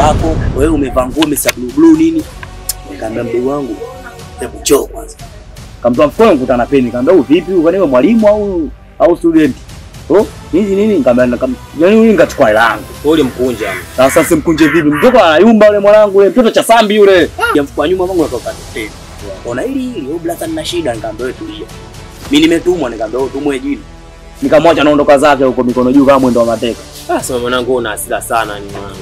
wako, wewe umevaa nguo mesa blue nini? Nikamwambia mdogo wangu, hebu njoo kwanza. Kamtoa mkono nikutana peni, nikamwambia vipi kwani wewe mwalimu au student? Nini nikamwambia yaani wewe nikachukua langu. Ule mkunja. Sasa simkunje vipi? Mtoto anayumba yule mwanangu yule, mtoto cha sambi yule. Ya mfuko nyuma wangu akatoka tena. Ona hili blaza nina shida, nikamwambia wewe tulia. Mimi nimetumwa, nikamwambia wewe tumwe jini. Nikamwacha naondoka zake huko mikono juu kama mwendo wa mateka. Sasa mwanangu una hasira sana ni mwanangu.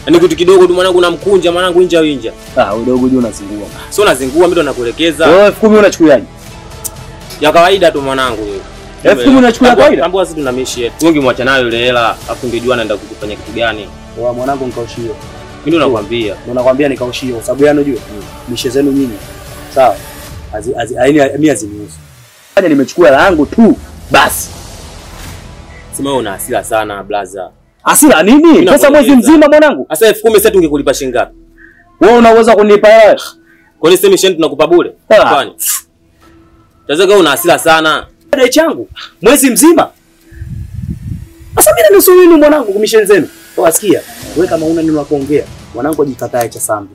Yaani kitu kidogo tu mwanangu unamkunja mwanangu inja. Udogo juu unazingua. Sio unazingua mimi ndo nakuelekeza. Wewe 10,000 unachukuliaje? Ya kawaida tu mwanangu wewe. 10,000 unachukulia kawaida? Tambua sisi tuna mishi yetu. Ungemwacha nayo ile hela, afu ungejua anaenda kukufanya kitu gani. Wewe mwanangu nikaushio. Mimi ndo nakwambia. Ndo nakwambia nikaushio. Sababu yani unajua mishe zenu nyinyi. Sawa. Mimi azinihusu. Haja nimechukua langu tu basi. Sema una hasira sana blaza. Hasira nini? Pesa mwezi mzima mwanangu. Sasa 10,000 sasa tungekulipa shilingi ngapi? Wewe unaweza kunipa hela? Kwa nini sema sheni tunakupa bure? Kwani? Tazama una hasira sana. Dai changu mwezi mzima. Sasa mimi nusu nini mwanangu kumisheni zenu? Wasikia? Wewe kama una neno la kuongea, mwanangu ajikatae cha sambi.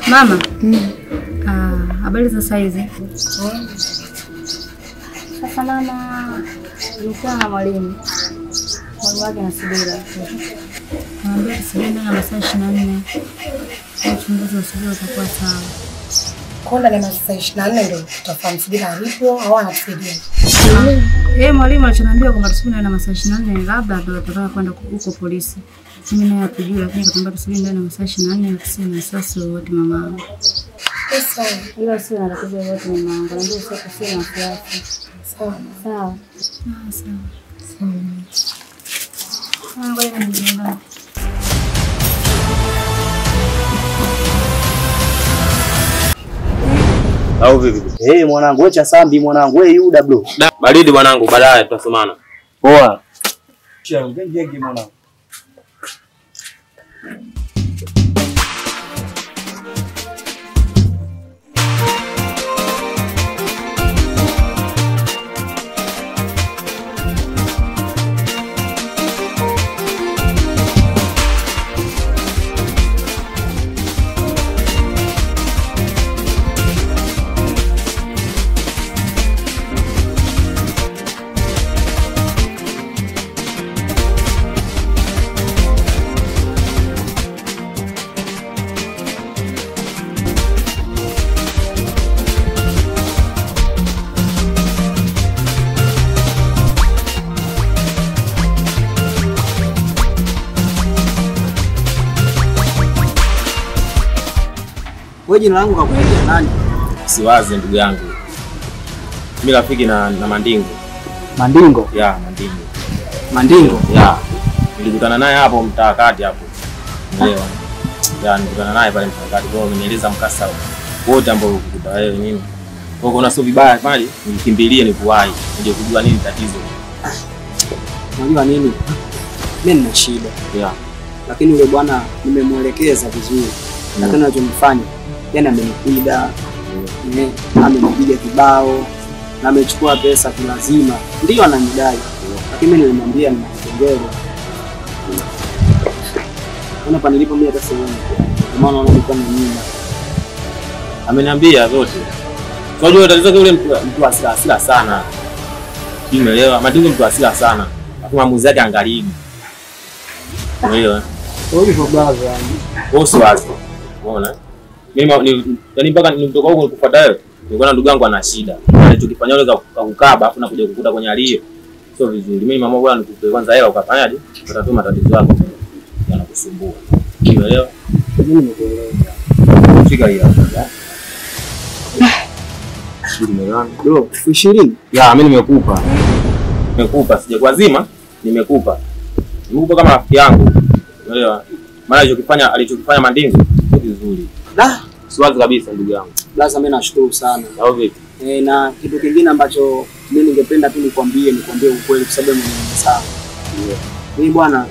Mama. Habari za saizi? Sasa mama nilikuwa na mwalimu wake na Subira. Naambia tusubiri na masaa 24. Uchunguzi wa Subira utakuwa sawa. Konda na masaa 24 ndio tutafahamu Subira alipo au anatusaidia. Mwalimu aliniambia kwamba tusubiri na masaa 24 labda ndio tutataka kwenda huko polisi. Mimi naye atujua lakini kwamba tusubiri ndani ya masaa 24 na tuseme na sasa wote mama. Pesa Ila sio na tatizo yote mama. Ndio sio kusema na kiasi. sawa. Sawa. Ngoja nijiandae. Au vipi? Mwanangu wewe cha sambi mwanangu wewe Yuda bro. Baridi mwanangu baadaye tutasomana. Poa. Chia ngenge mwanangu. Wewe jina langu kakupigia nani? Siwaze ndugu yangu. Mimi rafiki na Mandingo. Mandingo? Ya, Mandingo. Mandingo? Ya. Nilikutana naye hapo mtaa kati hapo. Unaelewa? Ya, nilikutana naye pale mtaa kati. Kwa hiyo nimeeleza mkasa wote ambao ukikuta wewe nini. Kwa hiyo sio vibaya pale, nikimbilie nikuwahi. Ndio kujua nini tatizo. Unajua nini? Mimi nina shida. Ya. Lakini yule bwana nimemuelekeza vizuri. Lakini anachomfanya yani amenikuida, amenipiga kibao na amechukua pesa kilazima. Ndio ananidai. Lakini mimi nilimwambia nina kipengele. Kuna pa nilipo mimi hata sioni. Maana naona kama mimi. Ameniambia zote. Unajua tatizo yule mtu asila sana. Umeelewa? Mandingo mtu asila sana. Hakuna maamuzi yake angalibi. Umeelewa? Wewe kwa blaza yani. Wewe usiwaze. Unaona? Mimi yani mpaka nimetoka huko nikufuata wewe. Nilikuwa na ndugu yangu ana shida. Alichokifanya yule kukaba afu nakuja kukuta kwenye hali hiyo. Sio vizuri. Mimi mama bwana nikupe kwanza hela ukafanyaje? Utatua matatizo yako yanakusumbua. Umeelewa? Mimi nimekuelewa. Fika hiyo. Bro, 20? Ya, mimi nimekupa. Nimekupa sijakwazima, nimekupa. Nimekupa kama rafiki yangu. Unaelewa? Maana alichokifanya Mandingo sio vizuri. Siwazi kabisa ndugu yangu. Blaza, mimi nashukuru sana. Au vipi? Na kitu kingine ambacho mimi ningependa tu nikwambie ukweli kwa sababu mimi sana. Mimi bwana,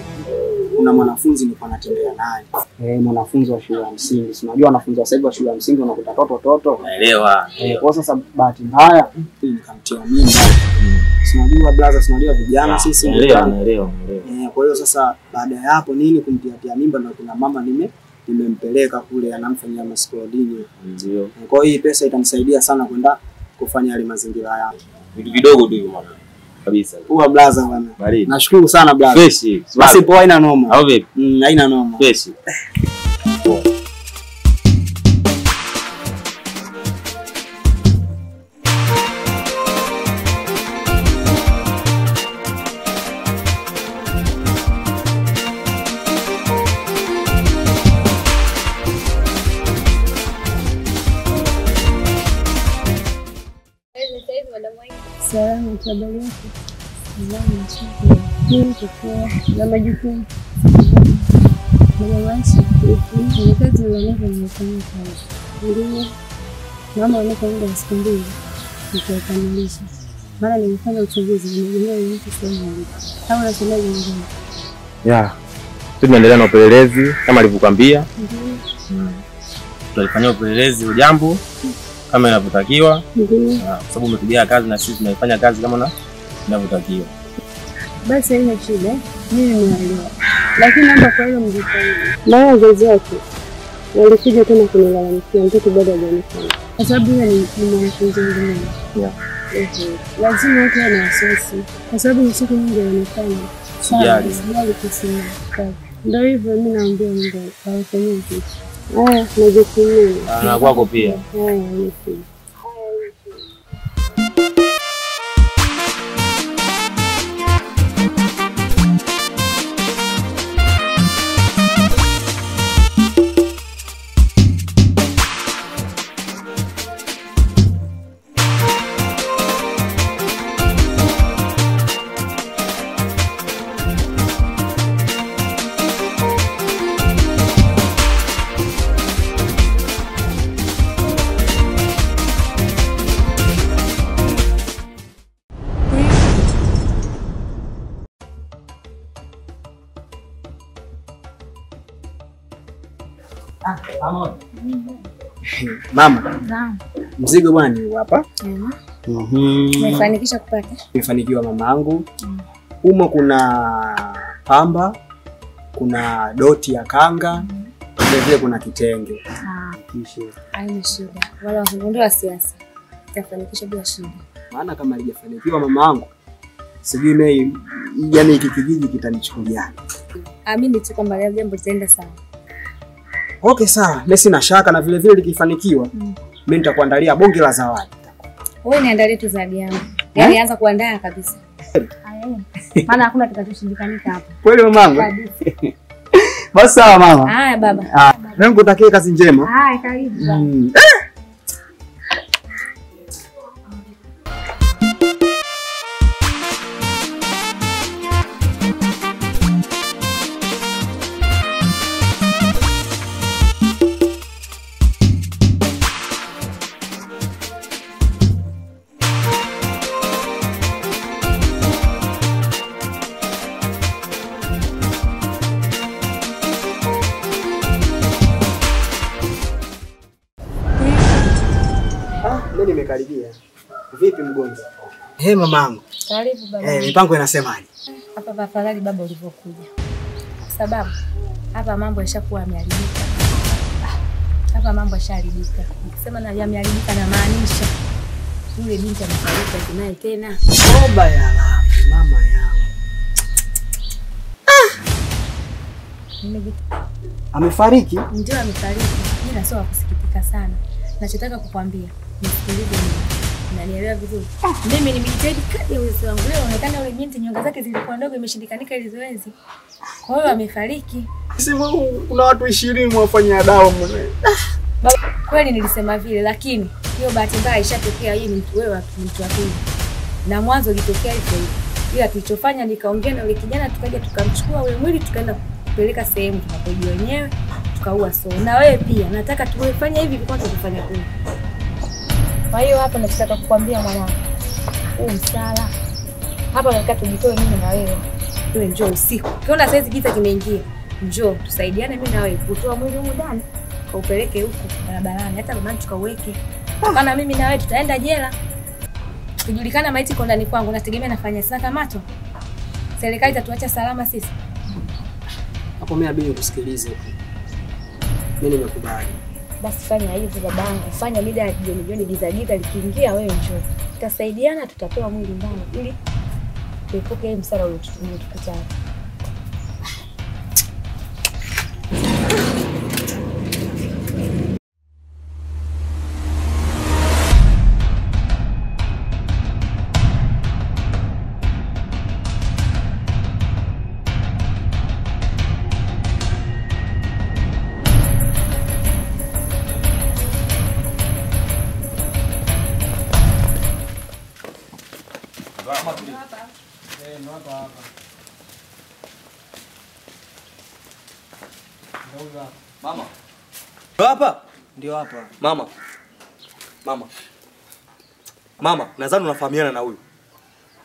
kuna mwanafunzi nilikuwa natembea naye. Mwanafunzi wa shule ya msingi. Si unajua wanafunzi wa sasa hivi wa shule ya msingi wanakuta toto. Naelewa. Kwa sasa bahati mbaya nikamtia mimba. Si unajua blaza, si unajua vijana sisi. Naelewa. Kwa hiyo sasa baada ya hapo kumtia mimba na kuna mama nimempeleka kule anamfanyia maskolini. Ndio. Kwa hiyo hii pesa itamsaidia sana kwenda kufanya yale mazingira yake. Vitu vidogo tu hivyo mwana. Kabisa. Huwa blaza bwana. Baridi. Nashukuru sana blaza. Fresh. Basi poa, haina noma. Au vipi? Haina noma. Fresh. Salamu tabari yako. Salamu chako. Mimi kwa na majukumu. Mwananchi, ni kazi ninayofanya kazi. Ndio. Mama anapoenda hospitali nikakamilisha. Maana nimefanya uchunguzi na mwenyewe niko sehemu. Kama unasemaje nyingine? Yeah. Tunaendelea na upelelezi kama alivyokuambia. Ndio. Tulifanya upelelezi wa jambo kama inavyotakiwa. Ndio. Kwa sababu umetugia kazi na sisi tunaifanya kazi kama inavyotakiwa. Basi haina shida. Mimi naelewa. Lakini naomba kwa hiyo mjitahidi. Maana wazazi wake walikuja tena kunilalamikia mtoto bado hajaonekana. Kwa sababu yeye ni mwanafunzi mzuri. Yeah. Lazima watu wana wasiwasi. Kwa sababu siku nyingi anaonekana. Sijali. Sijali kusema. Ndio hivyo mimi naambia Mungu awafanyie kitu. Najukumu. Na kwako pia. Mama. Naam. Mzigo bwana ni hapa. Nimefanikisha kupata. Nimefanikiwa mamangu. Humo kuna pamba, kuna doti ya kanga, vile kuna kitenge. Haina shida. Wala ndio wasiwasi. Nitafanikisha bila shida. Maana kama halijafanikiwa mamangu, sijui mimi yani hiki kijiji kitanichukulia. Amini tu kwamba leo jambo litaenda sawa. Okay sawa, mimi sina shaka na vile likifanikiwa, mimi nitakuandalia bonge la zawadi. Wewe niandalie tu zawadi yangu. Yaani anza kuandaa kabisa. Maana hakuna kitakachoshindikanika hapa. Kweli mamangu? Basi sawa mama. Haya baba. Mimi nikutakie kazi njema. Haya karibu. Mimi nimekaribia. Vipi mgonjwa? Mamangu. Karibu baba. Mipango inasemaje? Hapa afadhali baba ulivyokuja. Sababu hapa mambo yashakuwa yameharibika. Hapa mambo yashaharibika. Nikisema na yameharibika na maanisha yule binti amefariki naye tena. Toba ya Rabbi, mama yangu. Amefariki? Ndio amefariki. Mimi na sio kusikitika sana. Nachotaka kukwambia, nisikilize mimi. Unanielewa vizuri? Mimi nimejitahidi kadri ya uwezo wangu. Leo unaonekana yule binti nyonga zake zilikuwa ndogo imeshindikanika ile zoezi. Kwa hiyo amefariki. Sema kuna watu 20 mwafanyia dawa mwenyewe. Baba, kweli nilisema vile lakini hiyo bahati mbaya ishatokea. Hii ni mtu wewe mtu wa pili. Na mwanzo ilitokea hivyo hivyo. Ila tulichofanya nikaongea na yule kijana tukaja tukamchukua ule mwili tukaenda kupeleka sehemu tunapojua wenyewe tukaua so. Na wewe pia nataka tuwefanye hivi kwa tukifanya kule. Kwa hiyo hapa nataka kukwambia mwanangu. Huu msala. Hapa nataka tujitoe mimi na wewe. Wewe njoo usiku. Ukiona saizi giza kimeingia, njoo tusaidiane mimi na wewe kutoa mwili huko ndani. Kaupeleke huko barabarani hata mama tukauweke. Maana mimi na wewe tutaenda jela. Kujulikana maiti kwa ndani kwangu nategemea nafanya sina kamato. Serikali itatuacha salama sisi. Hapo mimi abidi kusikilize. Mimi nimekubali. Basi fanya hivyo babangu. Fanya mida ya jioni giza likiingia wewe njoo. Tutasaidiana tutapewa mwili ndani ili tuepuke msala ule tutukutana. Mama. Hapa? Ndio hapa. Mama. Mama, nadhani unafahamiana na huyu.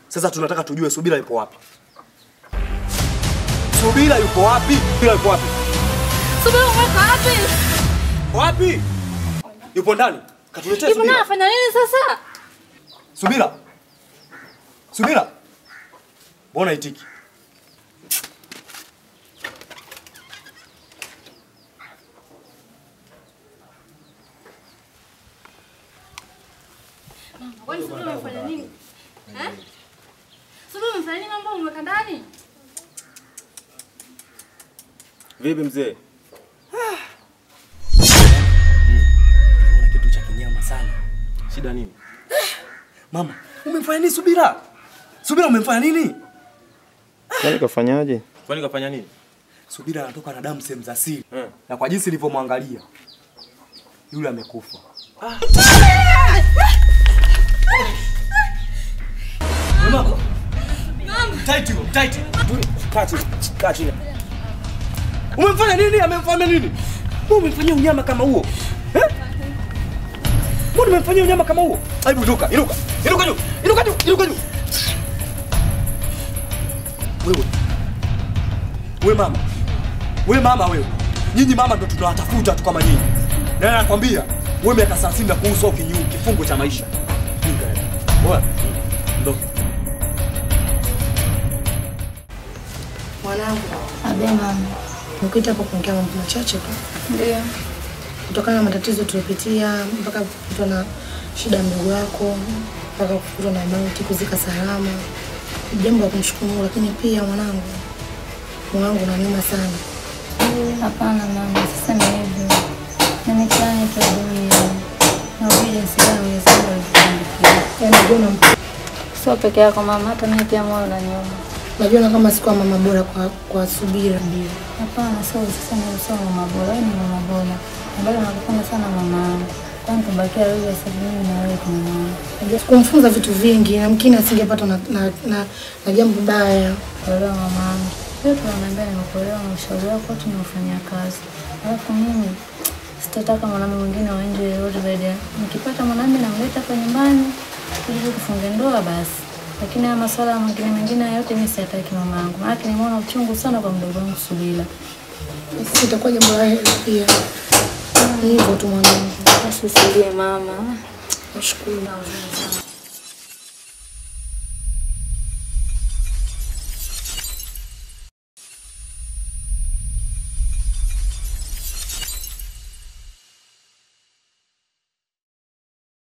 Sasa tunataka tujue Subira yupo wapi? Subira yupo wapi? Subira yupo wapi? Subira yupo wapi? Wapi? Yupo ndani. Katuletee Subira. Yupo anafanya nini sasa? Subira. Mbona itiki? Kwani Subira umefanya nini? Subira umefanya nini mambo umeweka ndani? Vipi mzee? Una kitu cha kinyama sana. Shida nini? Mama, umemfanya nini Subira? Subira umemfanya nini? Kwani kafanyaje? Kwani kafanya nini? Subira anatoka na damu sehemu za siri. Na kwa jinsi nilivyomwangalia yule amekufa. Mama. Tight. Kaa chini. Umemfanya nini? Amemfanya nini? Wewe umemfanyia unyama kama huo? Mbona umemfanyia unyama kama huo? Hebu inuka juu. Wewe mama wewe. Nyinyi mama ndo tunawatafuta tu kama nyinyi. Na nakwambia, wewe miaka 30 na kuhusu kifungo cha maisha. Bora. Ndo. Mwanangu, Abe mama. nikuita hapo kuongea mambo machache tu. Ndio. Kutokana na matatizo tulipitia mpaka kukutwa na shida mdogo wako, mpaka kukutwa na mauti, kuzika salama. Jambo la kumshukuru, lakini pia mwanangu unaniuma sana. Hapana mama, sasa ni hivyo. Na mitihani tu dunia. Na vile sasa uwezekano ulifikia. Yaani mbona Sio peke yako mama, hata mimi pia moyo unaniuma. najiona kama sikuwa mama bora kwa Subira ndio. Hapana, sasa ni mama bora, ni mama bora. Bado nakupenda sana mama yangu. Kwani tubakia wewe sababu mimi na wewe kama mama. Kumfunza vitu vingi na mkini asingepata na jambo baya. Kuelewa mama yangu. Wewe tunaniambia nimekuelewa na ushauri wako tunafanyia kazi. Alafu mimi sitataka mwanamume mwingine wa nje yote zaidi. Nikipata mwanamume namleta kwa nyumbani ili tufunge ndoa basi. Lakini haya masuala mengine yote mimi sitaki mama yangu. Maana nimeona uchungu sana kwa mdogo wangu Subira. Sisi itakuwa jambo la heri pia. Hivyo tu mwanangu. Basi usilie mama. Nashukuru.